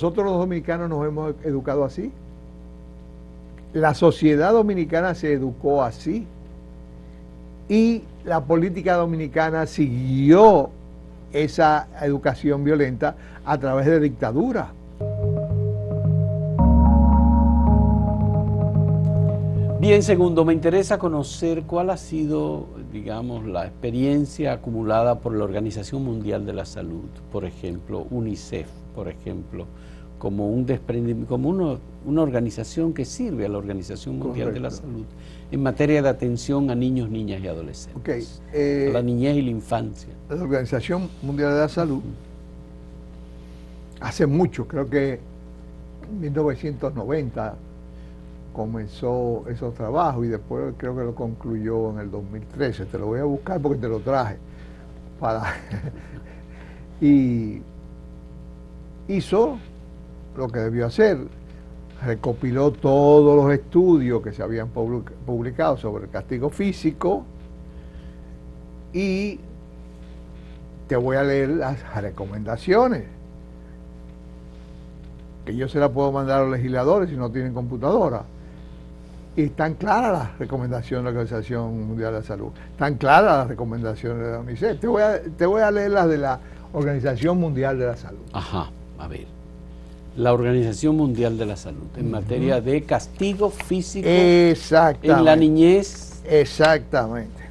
Nosotros los dominicanos nos hemos educado así. La sociedad dominicana se educó así. Y la política dominicana siguió esa educación violenta a través de dictadura. Bien, segundo, me interesa conocer cuál ha sido, digamos, la experiencia acumulada por la Organización Mundial de la Salud, por ejemplo, UNICEF, por ejemplo, como un desprendimiento, como una organización que sirve a la Organización Mundial de la Salud en materia de atención a niños, niñas y adolescentes, a la niñez y la infancia. La Organización Mundial de la Salud, hace mucho, creo que en 1990, comenzó esos trabajos y después creo que lo concluyó en el 2013. Te lo voy a buscar porque te lo traje. Y hizo lo que debió hacer. Recopiló todos los estudios que se habían publicado sobre el castigo físico y te voy a leer las recomendaciones, que yo se las puedo mandar a los legisladores si no tienen computadora. Y están claras las recomendaciones de la Organización Mundial de la Salud, están claras las recomendaciones de la UNICEF. Te voy a leer las de la Organización Mundial de la Salud. Ajá, a ver. La Organización Mundial de la Salud, en materia de castigo físico en la niñez. Exactamente.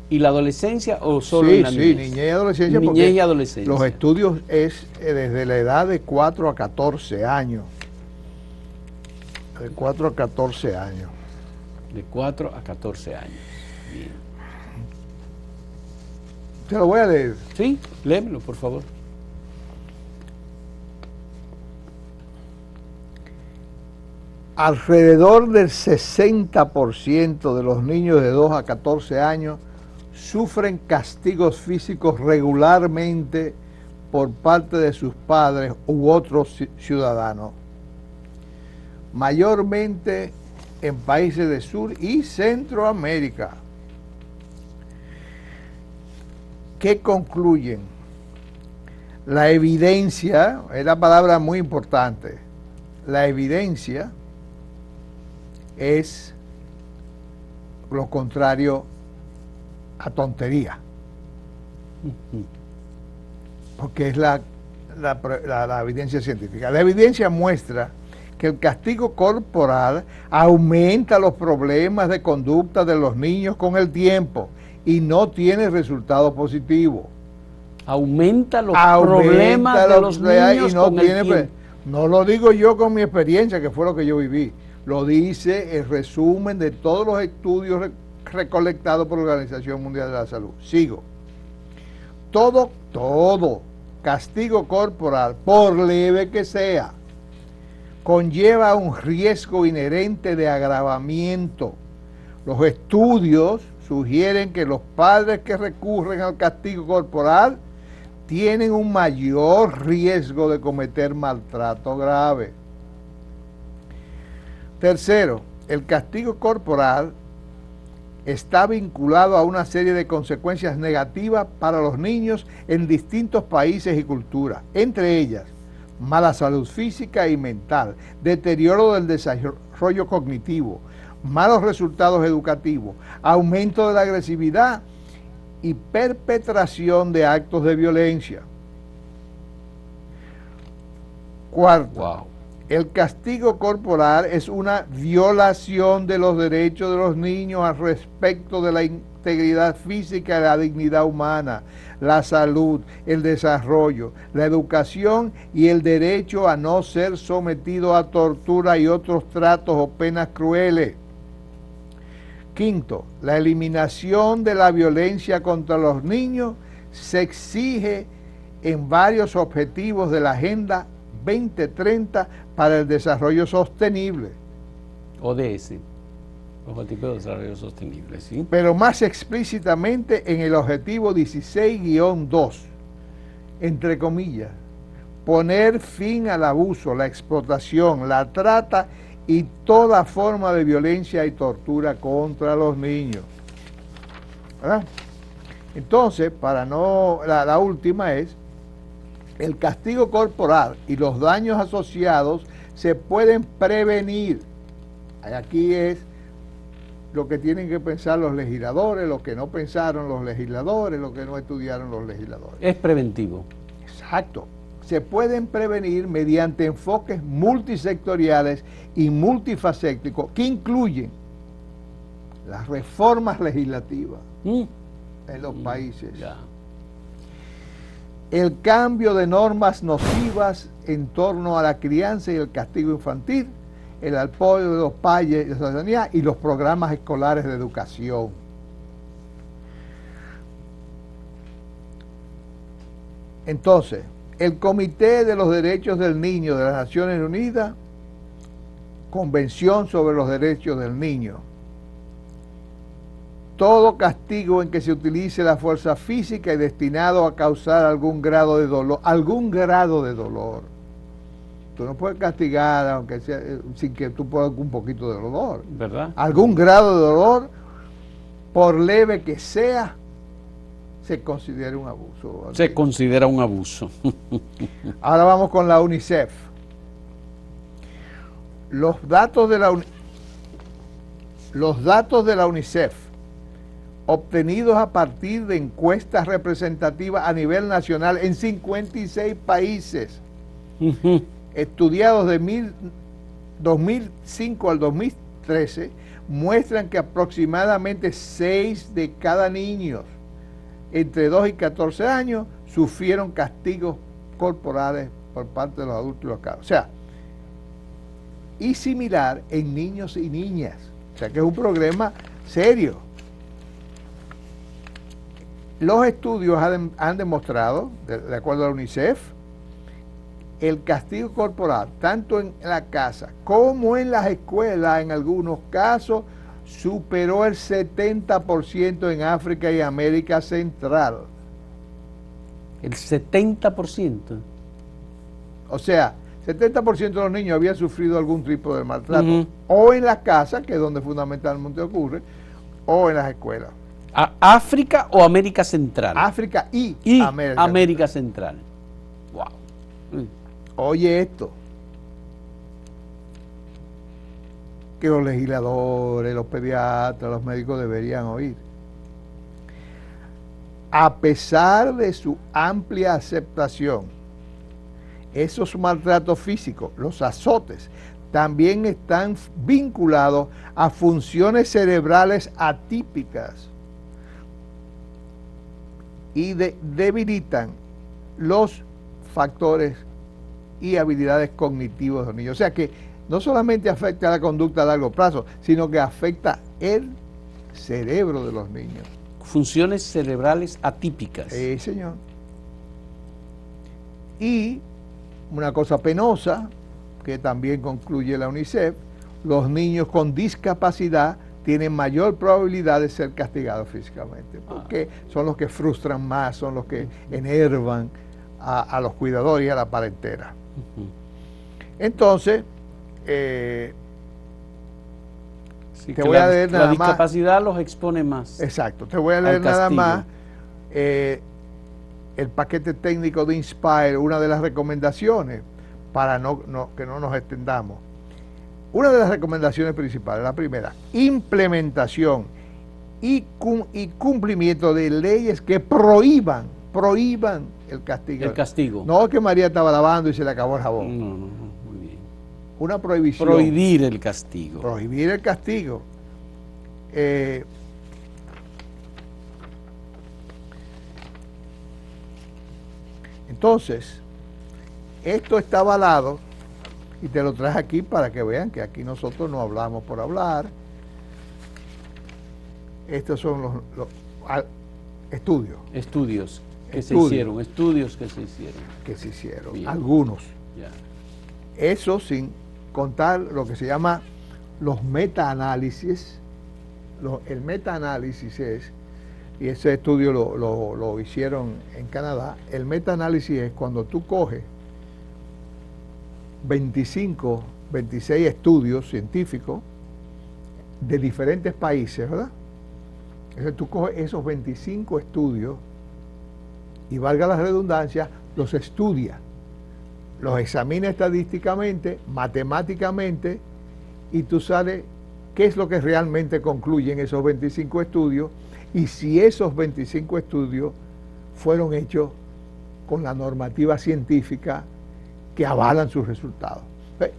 ¿Y la adolescencia o solo en la niñez? Sí, niñez y adolescencia. Niñez y adolescencia. Los estudios es desde la edad de 4 a 14 años. De 4 a 14 años. De 4 a 14 años. Bien. Te lo voy a leer. Sí, léemelo, por favor. Alrededor del 60% de los niños de 2 a 14 años sufren castigos físicos regularmente por parte de sus padres u otros ciudadanos, mayormente en países de Sur y Centroamérica. ¿Qué concluyen? La evidencia, es la palabra muy importante, la evidencia es lo contrario a tontería, porque es la evidencia científica. La evidencia muestra que el castigo corporal aumenta los problemas de conducta de los niños con el tiempo y no tiene resultados positivos. Aumenta los problemas de los niños con el tiempo. No lo digo yo con mi experiencia, que fue lo que yo viví. Lo dice el resumen de todos los estudios recolectados por la Organización Mundial de la Salud. Sigo. Todo castigo corporal, por leve que sea, conlleva un riesgo inherente de agravamiento. Los estudios sugieren que los padres que recurren al castigo corporal tienen un mayor riesgo de cometer maltrato grave. Tercero, el castigo corporal está vinculado a una serie de consecuencias negativas para los niños en distintos países y culturas, entre ellas mala salud física y mental, deterioro del desarrollo cognitivo, malos resultados educativos, aumento de la agresividad y perpetración de actos de violencia. Cuarto, el castigo corporal es una violación de los derechos de los niños al respecto de la integridad física y la dignidad humana, la salud, el desarrollo, la educación y el derecho a no ser sometido a tortura y otros tratos o penas crueles. Quinto, la eliminación de la violencia contra los niños se exige en varios objetivos de la Agenda 2030 para el Desarrollo Sostenible. ODS, Objetivo de Desarrollo Sostenible, ¿sí? Pero más explícitamente en el objetivo 16-2, entre comillas, poner fin al abuso, la explotación, la trata y toda forma de violencia y tortura contra los niños. ¿Verdad? Entonces, la última es el castigo corporal y los daños asociados se pueden prevenir. Aquí es lo que tienen que pensar los legisladores, lo que no pensaron los legisladores, lo que no estudiaron los legisladores. Es preventivo. Exacto. Se pueden prevenir mediante enfoques multisectoriales y multifacéticos que incluyen las reformas legislativas en los países, el cambio de normas nocivas en torno a la crianza y el castigo infantil, el apoyo de los padres y la ciudadanía y los programas escolares de educación. Entonces, el Comité de los Derechos del Niño de las Naciones Unidas, Convención sobre los Derechos del Niño, todo castigo en que se utilice la fuerza física y destinado a causar algún grado de dolor, tú no puedes castigar aunque sea sin que tú puedas un poquito de dolor, ¿verdad? Algún grado de dolor, por leve que sea, se considera un abuso. Se considera un abuso. Ahora vamos con la UNICEF. Los datos de la UNICEF, obtenidos a partir de encuestas representativas a nivel nacional en 56 países, estudiados de 2005 al 2013, muestran que aproximadamente 6 de cada niños entre 2 y 14 años sufrieron castigos corporales por parte de los adultos y los cabros. O sea, y similar en niños y niñas. O sea, que es un problema serio. Los estudios han demostrado, de acuerdo a la UNICEF, el castigo corporal, tanto en la casa como en las escuelas, en algunos casos, superó el 70% en África y América Central. El 70%. O sea, 70% de los niños habían sufrido algún tipo de maltrato, o en la casa, que es donde fundamentalmente ocurre, o en las escuelas. ¿África o América Central? África y América Central. Wow. Oye esto, que los legisladores, los pediatras, los médicos deberían oír. A pesar de su amplia aceptación, esos maltratos físicos, los azotes, también están vinculados a funciones cerebrales atípicas y debilitan los factores y habilidades cognitivos de los niños. O sea que no solamente afecta a la conducta a largo plazo, sino que afecta el cerebro de los niños. Funciones cerebrales atípicas. Sí, señor. Y una cosa penosa, que también concluye la UNICEF, los niños con discapacidad tienen mayor probabilidad de ser castigados físicamente, porque son los que frustran más, son los que enervan a los cuidadores y a la parentela. Entonces, sí, te voy a leer nada más. La discapacidad los expone más. Exacto, te voy a leer nada más el paquete técnico de INSPIRE, una de las recomendaciones, para que no nos extendamos. Una de las recomendaciones principales, la primera, implementación y cumplimiento de leyes que prohíban el castigo. El castigo. No es que María estaba lavando y se le acabó el jabón. No, muy bien. Una prohibición. Prohibir el castigo. Prohibir el castigo. Entonces, esto está avalado, y te lo traje aquí para que vean que aquí nosotros no hablamos por hablar. Estos son los estudios. Estudios que se hicieron. Bien. Algunos. Ya. Eso sin contar lo que se llama los metaanálisis. El metaanálisis es, y ese estudio lo hicieron en Canadá, el metaanálisis es cuando tú coges 25, 26 estudios científicos de diferentes países, ¿verdad? Entonces tú coges esos 25 estudios y, valga la redundancia, los estudia, los examina estadísticamente, matemáticamente, y tú sabes qué es lo que realmente concluyen esos 25 estudios y si esos 25 estudios fueron hechos con la normativa científica que avalan sus resultados.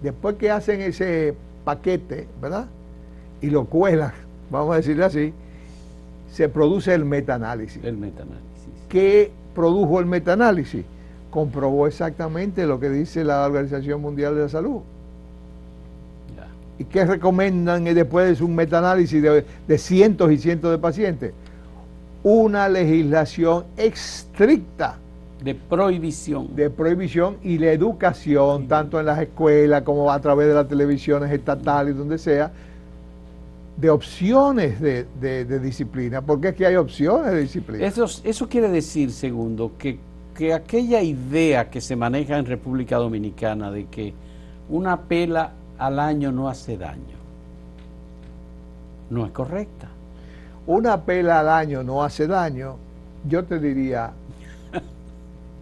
Después que hacen ese paquete, ¿verdad? Y lo cuelan, vamos a decirlo así, se produce el metaanálisis. El metaanálisis. ¿Qué produjo el metaanálisis? Comprobó exactamente lo que dice la Organización Mundial de la Salud. Ya. ¿Y qué recomiendan después de un metaanálisis de cientos y cientos de pacientes? Una legislación estricta de prohibición. De prohibición y la educación, tanto en las escuelas como a través de las televisiones estatales, donde sea, de opciones de disciplina, porque es que hay opciones de disciplina. Eso quiere decir, segundo, que aquella idea que se maneja en República Dominicana de que una pela al año no hace daño, no es correcta. Una pela al año no hace daño, yo te diría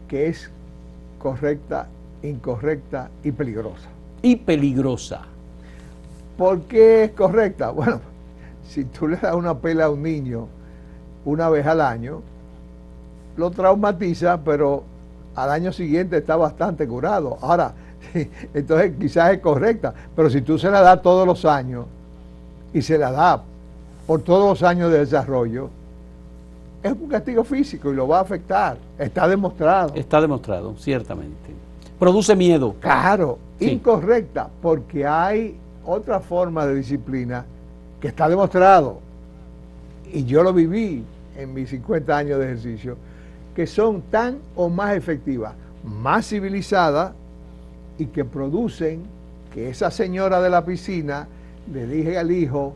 que es correcta, incorrecta y peligrosa. Y peligrosa. ¿Por qué es correcta? Bueno, si tú le das una pela a un niño una vez al año, lo traumatiza, pero al año siguiente está bastante curado. Ahora, entonces quizás es correcta, pero si tú se la das todos los años y se la das por todos los años de desarrollo, es un castigo físico y lo va a afectar. Está demostrado. Está demostrado, ciertamente. Produce miedo. Claro, sí. Incorrecta, porque hay otra forma de disciplina que está demostrado, y yo lo viví en mis 50 años de ejercicio, que son tan o más efectivas, más civilizadas, y que producen que esa señora de la piscina le dije al hijo,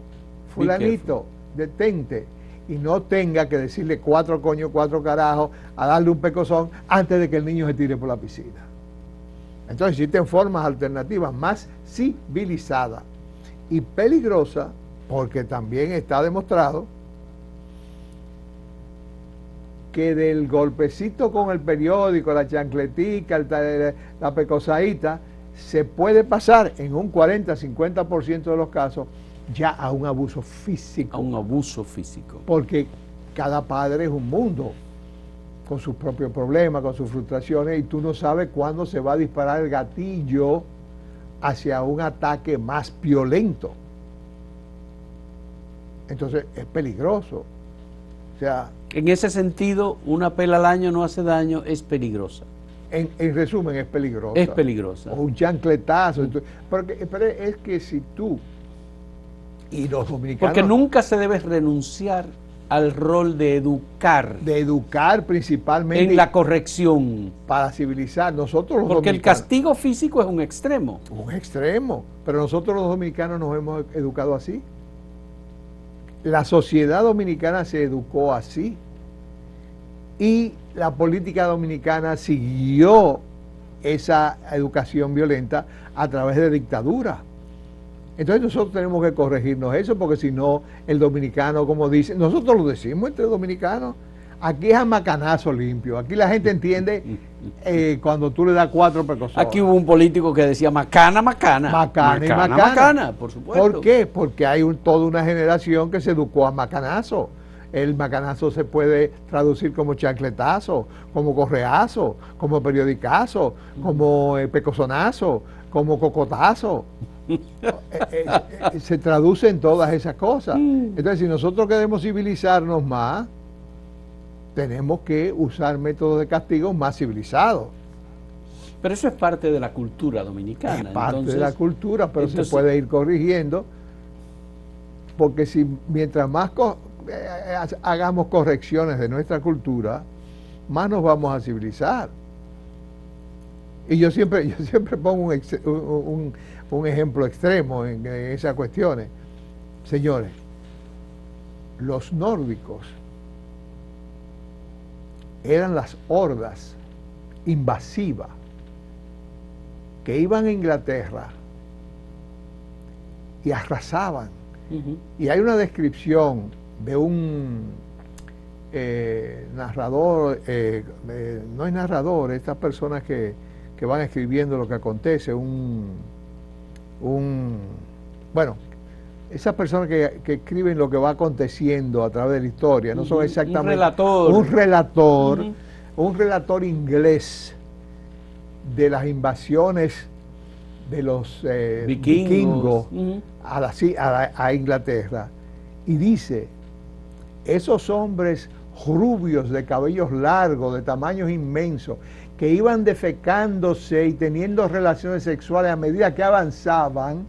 fulanito, detente, y no tenga que decirle 4 coños, 4 carajos, a darle un pecozón antes de que el niño se tire por la piscina. Entonces existen formas alternativas más civilizadas y peligrosas, porque también está demostrado que del golpecito con el periódico, la chancletica, la pecosadita, se puede pasar en un 40-50% de los casos ya a un abuso físico. A un abuso físico. Porque cada padre es un mundo, con sus propios problemas, con sus frustraciones, y tú no sabes cuándo se va a disparar el gatillo hacia un ataque más violento. Entonces es peligroso. O sea, en ese sentido, una pela al año no hace daño, es peligrosa. En resumen, es peligrosa. Es peligrosa. O un chancletazo. Pero es que si tú y los dominicanos... Porque nunca se debe renunciar al rol de educar. De educar principalmente. En la corrección. Para civilizar. Nosotros los Porque dominicanos, el castigo físico es un extremo. Un extremo. Pero nosotros los dominicanos nos hemos educado así. La sociedad dominicana se educó así. Y la política dominicana siguió esa educación violenta a través de dictaduras. Entonces nosotros tenemos que corregirnos eso, porque si no, el dominicano, como dicen, nosotros lo decimos entre dominicanos, aquí es a macanazo limpio, aquí la gente entiende cuando tú le das 4 pecosones. Aquí hubo un político que decía macana, macana. Macana y macana. Por supuesto. ¿Por qué? Porque hay toda una generación que se educó a macanazo. El macanazo se puede traducir como chancletazo, como correazo, como periodicazo, como pecosonazo, como cocotazo. Se traduce en todas esas cosas. Entonces, si nosotros queremos civilizarnos más, tenemos que usar métodos de castigo más civilizados. Pero eso es parte de la cultura dominicana. Es parte de la cultura, pero se puede ir corrigiendo, porque si mientras más hagamos correcciones de nuestra cultura, más nos vamos a civilizar. Y yo siempre pongo un ejemplo extremo en esas cuestiones. Señores, los nórdicos eran las hordas invasivas que iban a Inglaterra y arrasaban. Y hay una descripción de un narrador, no es narrador, estas personas que van escribiendo lo que acontece, bueno, esas personas que escriben lo que va aconteciendo a través de la historia, no son exactamente un relator inglés de las invasiones de los vikingos a Inglaterra, y dice, esos hombres rubios de cabellos largos, de tamaños inmensos, que iban defecándose y teniendo relaciones sexuales a medida que avanzaban,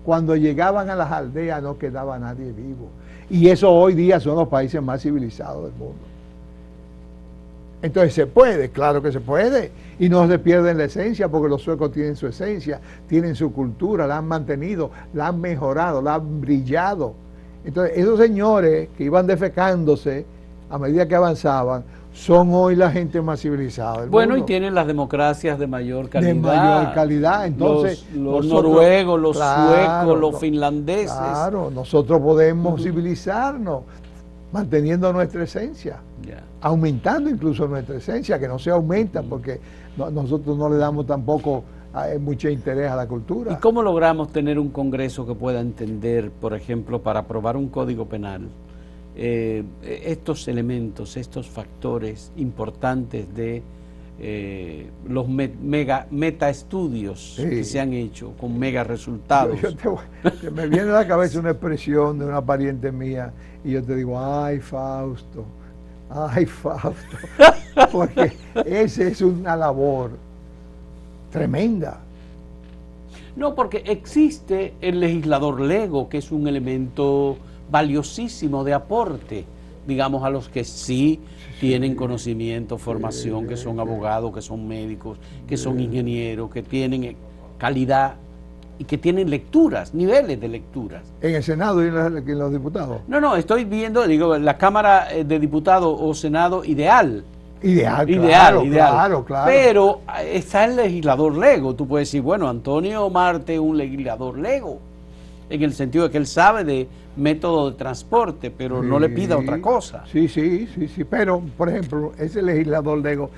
cuando llegaban a las aldeas no quedaba nadie vivo. Y eso hoy día son los países más civilizados del mundo. Entonces, ¿se puede? Claro que se puede. Y no se pierden la esencia, porque los suecos tienen su esencia, tienen su cultura, la han mantenido, la han mejorado, la han brillado. Entonces, esos señores que iban defecándose a medida que avanzaban, son hoy la gente más civilizada del mundo. Y tienen las democracias de mayor calidad. De mayor calidad. Entonces, los noruegos, los suecos, los finlandeses. Claro, nosotros podemos civilizarnos manteniendo nuestra esencia. Aumentando incluso nuestra esencia, que no se aumenta porque nosotros no le damos tampoco mucho interés a la cultura. ¿Y cómo logramos tener un Congreso que pueda entender, por ejemplo, para aprobar un código penal, estos elementos, estos factores importantes de los metaestudios que se han hecho con mega resultados? Me viene a la cabeza una expresión de una pariente mía y yo te digo, ay Fausto, porque esa es una labor tremenda. No, porque existe el legislador lego, que es un elemento valiosísimo de aporte, digamos, a los que sí tienen conocimiento, formación, que son abogados, que son médicos, que son ingenieros, que tienen calidad y que tienen lecturas, niveles de lecturas. ¿En el Senado y en los diputados? No, estoy viendo, digo, la Cámara de Diputados o Senado ideal. Ideal. Pero está el legislador lego. Tú puedes decir, bueno, Antonio Marte es un legislador lego, en el sentido de que él sabe de método de transporte, pero no le pida otra cosa. Sí, pero, por ejemplo, ese legislador lego,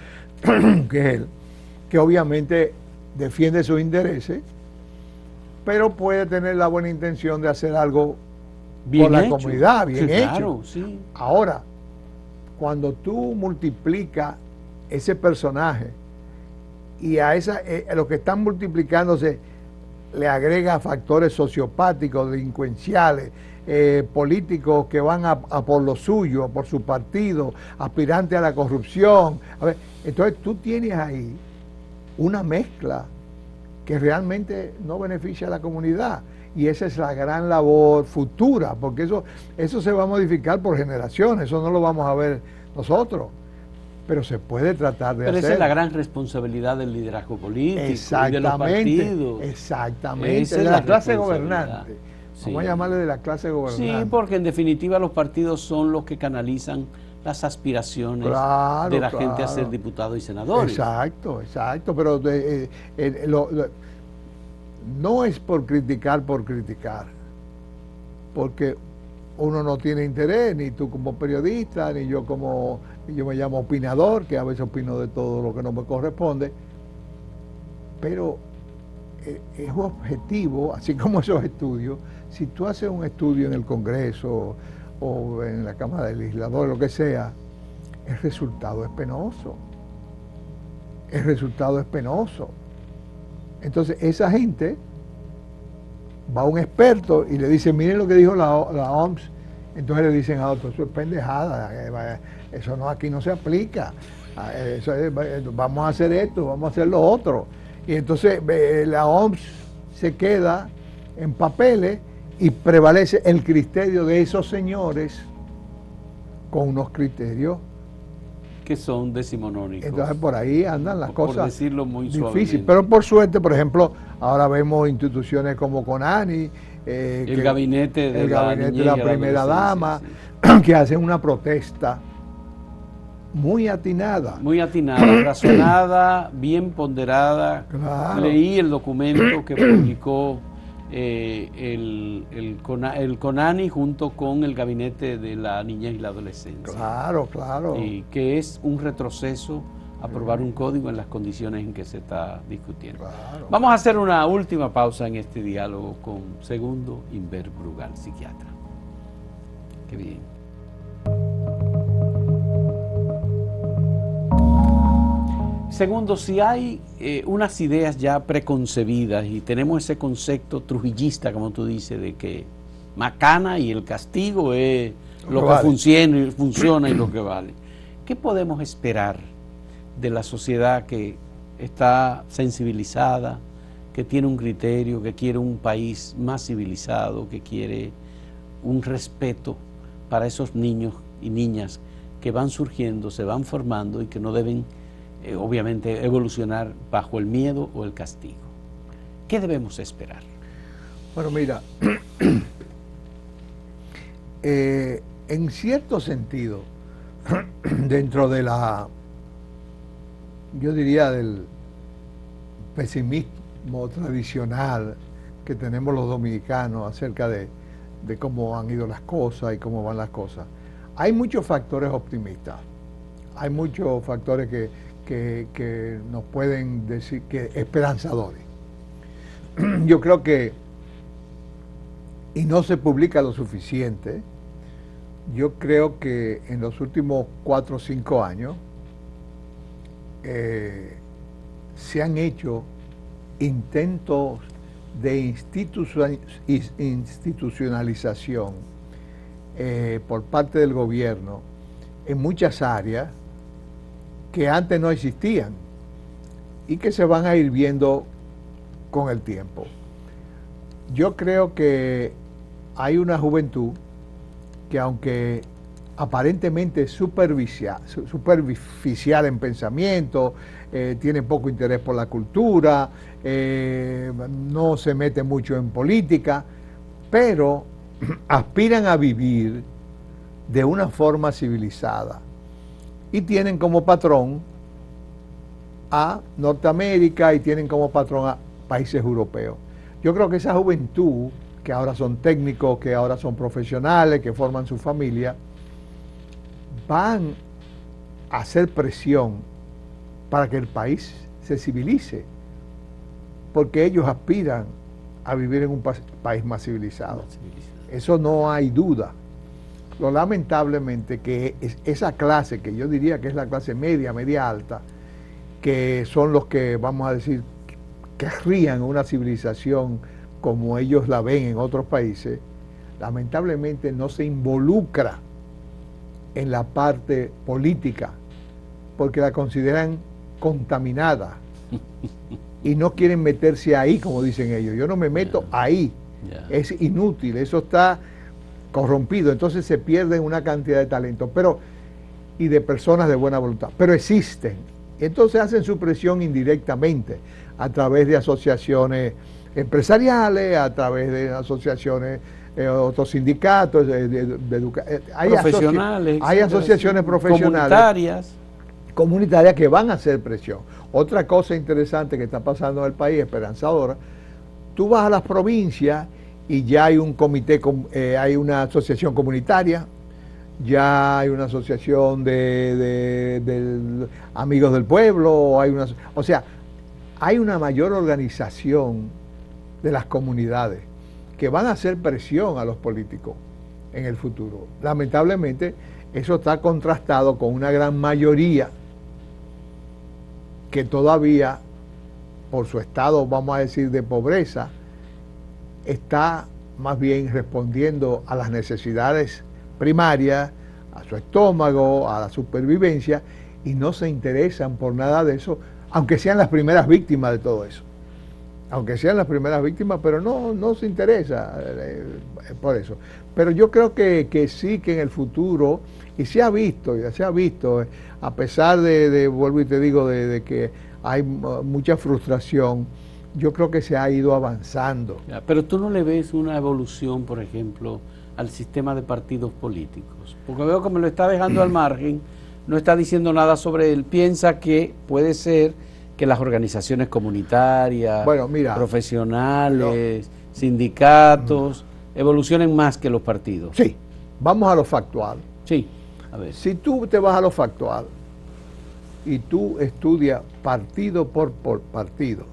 que es él, que obviamente defiende sus intereses, pero puede tener la buena intención de hacer algo bien por la hecho. comunidad, bien hecho. Claro, sí. Ahora, cuando tú multiplicas ese personaje y a los que están multiplicándose le agrega factores sociopáticos, delincuenciales, políticos que van a por lo suyo, por su partido, aspirantes a la corrupción. A ver, entonces tú tienes ahí una mezcla que realmente no beneficia a la comunidad. Y esa es la gran labor futura, porque eso se va a modificar por generaciones, eso no lo vamos a ver nosotros. Pero se puede tratar de hacer. Pero esa es la gran responsabilidad del liderazgo político y de los partidos. Exactamente, de la clase gobernante. Vamos a llamarle de la clase gobernante. Sí, porque en definitiva los partidos son los que canalizan las aspiraciones de la gente a ser diputados y senadores. Exacto, pero no es por criticar, porque uno no tiene interés, ni tú como periodista, ni yo me llamo opinador, que a veces opino de todo lo que no me corresponde, pero es objetivo, así como esos estudios. Si tú haces un estudio en el Congreso o en la Cámara de Legisladores, lo que sea, el resultado es penoso. Entonces esa gente va a un experto y le dice, miren lo que dijo la OMS. Entonces le dicen a otros, eso es pendejada, eso no, aquí no se aplica, vamos a hacer esto, vamos a hacer lo otro. Y entonces la OMS se queda en papeles y prevalece el criterio de esos señores con unos criterios que son decimonónicos. Entonces por ahí andan las cosas, por decirlo muy difíciles. Pero por suerte, por ejemplo, ahora vemos instituciones como CONANI, el gabinete de la primera dama, que hacen una protesta muy atinada. Razonada, bien ponderada. Claro. Leí el documento que publicó el CONANI junto con el Gabinete de la Niñez y la Adolescencia. Claro, claro. Y que es un retroceso aprobar un código en las condiciones en que se está discutiendo. Claro. Vamos a hacer una última pausa en este diálogo con Segundo Inver Brugal, psiquiatra. Qué bien. Segundo, si hay unas ideas ya preconcebidas y tenemos ese concepto trujillista, como tú dices, de que macana y el castigo es lo que vale. funciona y lo que vale, ¿qué podemos esperar de la sociedad que está sensibilizada, que tiene un criterio, que quiere un país más civilizado, que quiere un respeto para esos niños y niñas que van surgiendo, se van formando y que no deben obviamente evolucionar bajo el miedo o el castigo? ¿Qué debemos esperar? Bueno, mira, en cierto sentido, dentro de la, yo diría, del pesimismo tradicional que tenemos los dominicanos acerca de cómo han ido las cosas y cómo van las cosas, hay muchos factores optimistas, hay muchos factores que nos pueden decir que esperanzadores. Yo creo que, y no se publica lo suficiente, yo creo que en los últimos 4 o 5 años se han hecho intentos de institucionalización por parte del gobierno en muchas áreas que antes no existían y que se van a ir viendo con el tiempo. Yo creo que hay una juventud que, aunque aparentemente superficial en pensamiento, tiene poco interés por la cultura, no se mete mucho en política, pero aspiran a vivir de una forma civilizada y tienen como patrón a Norteamérica y tienen como patrón a países europeos. Yo creo que esa juventud, que ahora son técnicos, que ahora son profesionales, que forman su familia, van a hacer presión para que el país se civilice, porque ellos aspiran a vivir en un país más civilizado. Eso no hay duda. Lo lamentablemente que esa clase, que yo diría que es la clase media, media alta, que son los que, vamos a decir, que rían una civilización como ellos la ven en otros países, lamentablemente no se involucra en la parte política, porque la consideran contaminada y no quieren meterse ahí, como dicen ellos. Yo no me meto ahí, es inútil, eso está corrompido, entonces se pierden una cantidad de talentos y de personas de buena voluntad, pero existen. Entonces hacen su presión indirectamente a través de asociaciones empresariales, a través de asociaciones, otros sindicatos, profesionales, hay asociaciones profesionales comunitarias que van a hacer presión. Otra cosa interesante que está pasando en el país, esperanzadora, tú vas a las provincias y ya hay un comité, hay una asociación comunitaria, ya hay una asociación de amigos del pueblo, o sea, hay una mayor organización de las comunidades que van a hacer presión a los políticos en el futuro. Lamentablemente, eso está contrastado con una gran mayoría que todavía, por su estado, vamos a decir, de pobreza, está más bien respondiendo a las necesidades primarias, a su estómago, a la supervivencia, y no se interesan por nada de eso, aunque sean las primeras víctimas de todo eso. Aunque sean las primeras víctimas, pero no se interesa por eso. Pero yo creo que sí, que en el futuro, y se ha visto, a pesar vuelvo y te digo, de que hay mucha frustración, yo creo que se ha ido avanzando. Pero tú no le ves una evolución, por ejemplo, al sistema de partidos políticos, porque veo que me lo está dejando al margen, no está diciendo nada sobre él, piensa que puede ser que las organizaciones comunitarias, profesionales, sindicatos, evolucionen más que los partidos. Sí, vamos a lo factual. Sí, a ver. Si tú te vas a lo factual y tú estudias partido por partido,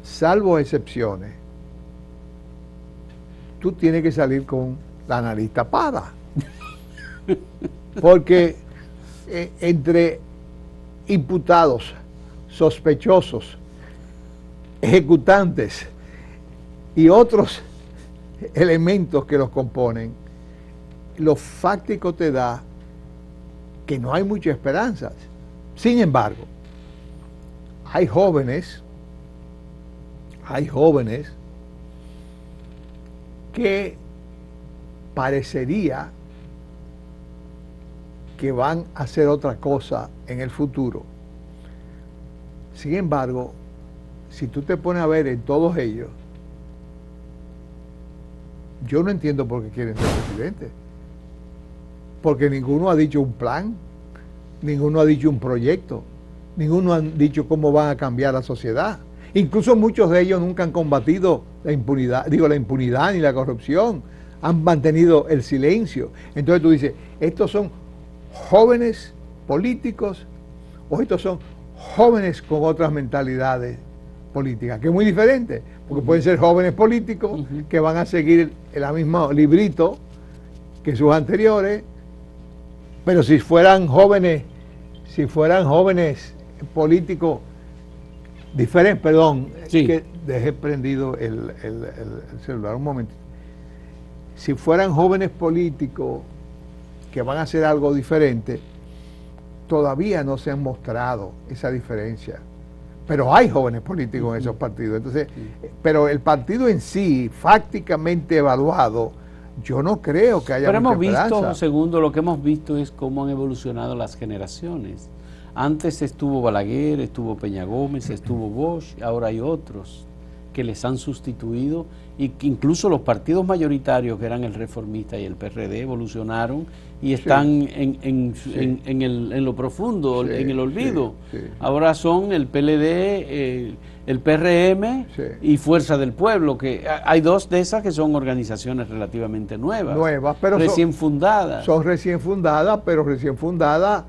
salvo excepciones, tú tienes que salir con la nariz tapada. Porque entre imputados, sospechosos, ejecutantes y otros elementos que los componen, lo fáctico te da que no hay muchas esperanzas. Sin embargo, hay jóvenes que parecería que van a hacer otra cosa en el futuro. Sin embargo, si tú te pones a ver en todos ellos, yo no entiendo por qué quieren ser presidentes. Porque ninguno ha dicho un plan, ninguno ha dicho un proyecto, ninguno ha dicho cómo van a cambiar la sociedad. Incluso muchos de ellos nunca han combatido la impunidad ni la corrupción, han mantenido el silencio. Entonces tú dices, estos son jóvenes políticos o estos son jóvenes con otras mentalidades políticas, que es muy diferente, porque pueden ser jóvenes políticos que van a seguir el mismo librito que sus anteriores, pero si fueran jóvenes políticos diferentes, sí. Que dejé prendido el celular un momento. Si fueran jóvenes políticos que van a hacer algo diferente, todavía no se han mostrado esa diferencia. Pero hay jóvenes políticos en esos partidos. Entonces, pero el partido en sí, fácticamente evaluado, yo no creo que haya Pero mucha hemos visto, esperanza. segundo, lo que hemos visto es cómo han evolucionado las generaciones. Antes estuvo Balaguer, estuvo Peña Gómez, estuvo Bosch, ahora hay otros que les han sustituido y que incluso los partidos mayoritarios que eran el Reformista y el PRD evolucionaron y están en lo profundo, en el olvido. Ahora son el PLD, el PRM y Fuerza del Pueblo, que hay dos de esas que son organizaciones relativamente nuevas, pero recién fundadas. Son recién fundadas, pero recién fundadas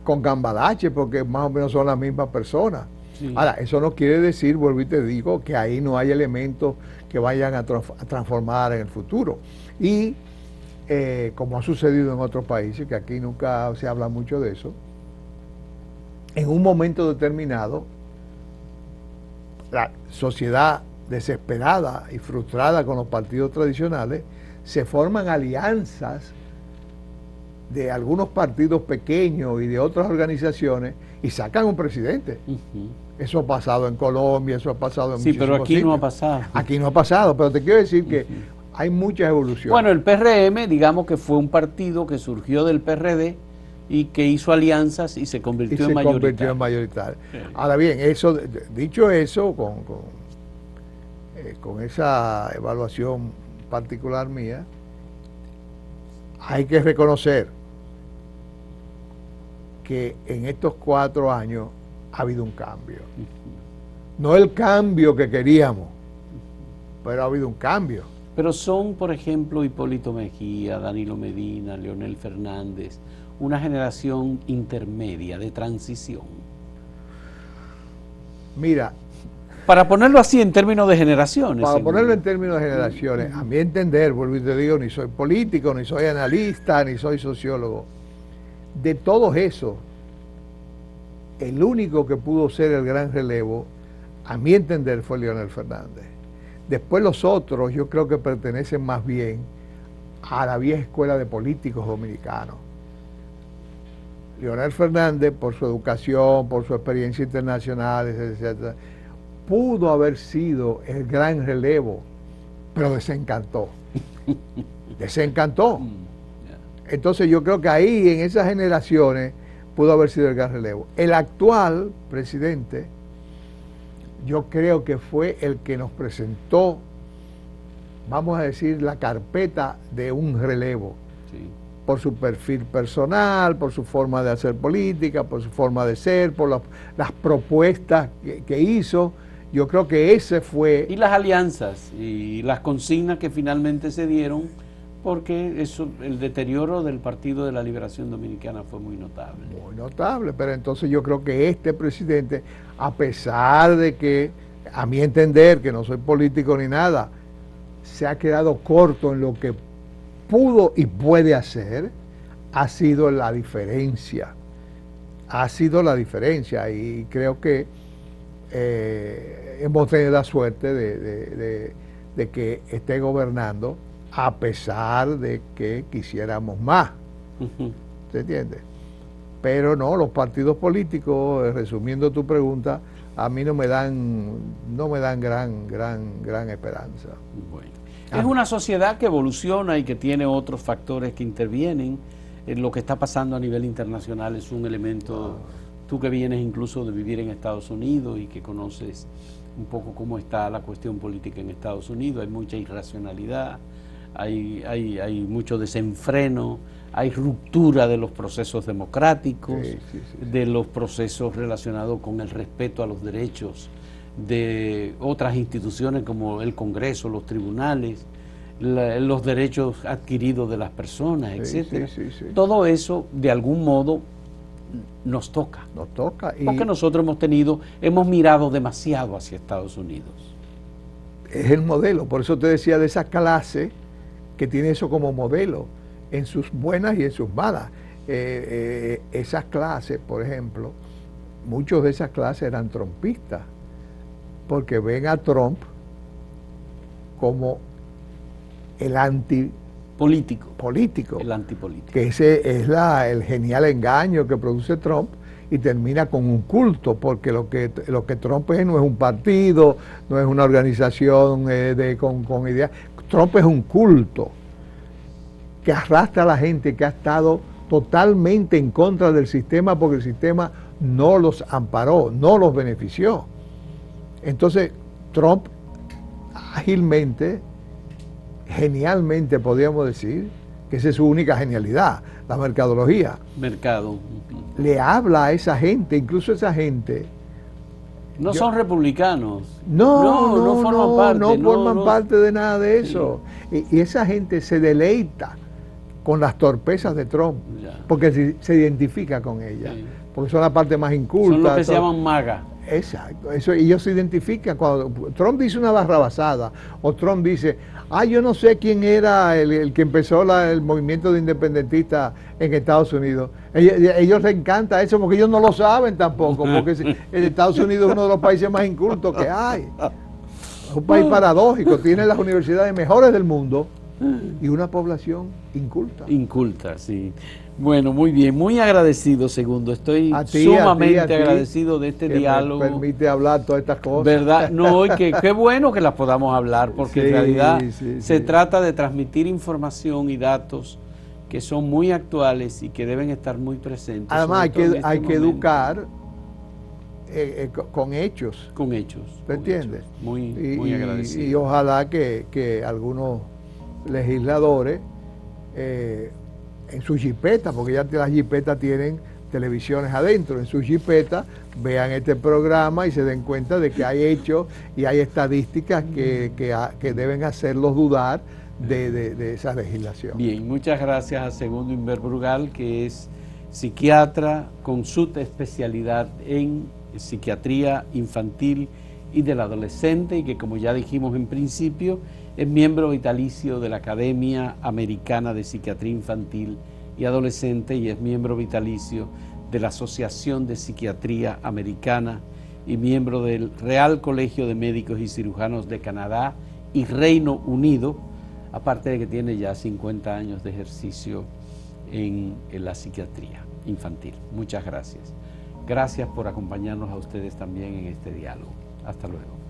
con cambalache, porque más o menos son las mismas personas. Sí. Ahora, eso no quiere decir, vuelvo y te digo, que ahí no hay elementos que vayan a transformar en el futuro. Y como ha sucedido en otros países, que aquí nunca se habla mucho de eso, en un momento determinado, la sociedad desesperada y frustrada con los partidos tradicionales, se forman alianzas de algunos partidos pequeños y de otras organizaciones y sacan un presidente. Eso ha pasado en Colombia, eso ha pasado en muchísimos pero aquí sitios. no ha pasado. Aquí no ha pasado, pero te quiero decir que hay muchas evoluciones. Bueno, el PRM, digamos que fue un partido que surgió del PRD y que hizo alianzas y se convirtió en mayoritario. Sí. Ahora bien, eso, dicho eso, con esa evaluación particular mía, hay que reconocer que en estos 4 años ha habido un cambio. No el cambio que queríamos, pero ha habido un cambio. Pero son, por ejemplo, Hipólito Mejía, Danilo Medina, Leonel Fernández, una generación intermedia de transición. Mira, para ponerlo así en términos de generaciones. Para ponerlo en términos de generaciones, a mi entender, vuelvo y te digo, ni soy político, ni soy analista, ni soy sociólogo. De todos esos, el único que pudo ser el gran relevo, a mi entender, fue Leonel Fernández. Después los otros, yo creo que pertenecen más bien a la vieja escuela de políticos dominicanos. Leonel Fernández, por su educación, por su experiencia internacional, etc., pudo haber sido el gran relevo, pero desencantó. Desencantó. Entonces yo creo que ahí, en esas generaciones, pudo haber sido el gran relevo. El actual presidente, yo creo que fue el que nos presentó, vamos a decir, la carpeta de un relevo. Sí. Por su perfil personal, por su forma de hacer política, por su forma de ser, por las propuestas que hizo Yo creo que ese fue... Y las alianzas y las consignas que finalmente se dieron, porque eso, el deterioro del Partido de la Liberación Dominicana fue muy notable. Muy notable, pero entonces yo creo que este presidente, a pesar de que, a mi entender, que no soy político ni nada, se ha quedado corto en lo que pudo y puede hacer, ha sido la diferencia. Ha sido la diferencia y creo que hemos tenido la suerte de que esté gobernando a pesar de que quisiéramos más. ¿Se entiende? Pero no, los partidos políticos, resumiendo tu pregunta, a mí no me dan gran esperanza. Bueno. Es una sociedad que evoluciona y que tiene otros factores que intervienen. Lo que está pasando a nivel internacional es un elemento, tú que vienes incluso de vivir en Estados Unidos y que conoces un poco cómo está la cuestión política en Estados Unidos, hay mucha irracionalidad, hay mucho desenfreno, hay ruptura de los procesos democráticos, de los procesos relacionados con el respeto a los derechos de otras instituciones como el Congreso, los tribunales, los derechos adquiridos de las personas, etcétera. Todo eso de algún modo nos toca. Nos toca. Porque nosotros hemos mirado demasiado hacia Estados Unidos. Es el modelo, por eso te decía de esa clase que tiene eso como modelo, en sus buenas y en sus malas. Esas clases, por ejemplo, muchos de esas clases eran trumpistas, porque ven a Trump como el antipolítico. El antipolítico. Que ese es el genial engaño que produce Trump y termina con un culto, porque lo que Trump es no es un partido, no es una organización con ideas. Trump es un culto que arrastra a la gente que ha estado totalmente en contra del sistema porque el sistema no los amparó, no los benefició. Entonces, Trump ágilmente, genialmente podríamos decir, que esa es su única genialidad, la mercadología. Mercado. Le habla a esa gente, incluso esa gente. No son republicanos. No forman parte. No forman parte de nada de eso. Sí. Y esa gente se deleita con las torpezas de Trump, porque se identifica con ella, porque son la parte más inculta. Son los que se llaman MAGA. Exacto, eso, ellos se identifican cuando Trump dice una barrabasada, o Trump dice, yo no sé quién era el que empezó el movimiento de independentistas en Estados Unidos. Ellos les encanta eso porque ellos no lo saben tampoco, porque Estados Unidos es uno de los países más incultos que hay. Es un país paradójico, tiene las universidades mejores del mundo y una población inculta. Inculta, sí. Bueno, muy bien, muy agradecido, Segundo. Estoy sumamente agradecido de este diálogo. Me permite hablar todas estas cosas. ¿Verdad? No, y qué bueno que las podamos hablar, porque en realidad se trata de transmitir información y datos que son muy actuales y que deben estar muy presentes. Además, hay que educar con hechos. Con hechos. ¿Te entiendes? Muy agradecido. Y ojalá que algunos legisladores en sus jipetas, porque ya las jipetas tienen televisiones adentro, en sus jipetas vean este programa y se den cuenta de que hay hechos y hay estadísticas que deben hacerlos dudar de esa legislación. Bien, muchas gracias a Segundo Inver Brugal, que es psiquiatra con su especialidad en psiquiatría infantil y del adolescente, y que, como ya dijimos en principio, es miembro vitalicio de la Academia Americana de Psiquiatría Infantil y Adolescente y es miembro vitalicio de la Asociación de Psiquiatría Americana y miembro del Real Colegio de Médicos y Cirujanos de Canadá y Reino Unido, aparte de que tiene ya 50 años de ejercicio en la psiquiatría infantil. Muchas gracias. Gracias por acompañarnos a ustedes también en este diálogo. Hasta luego.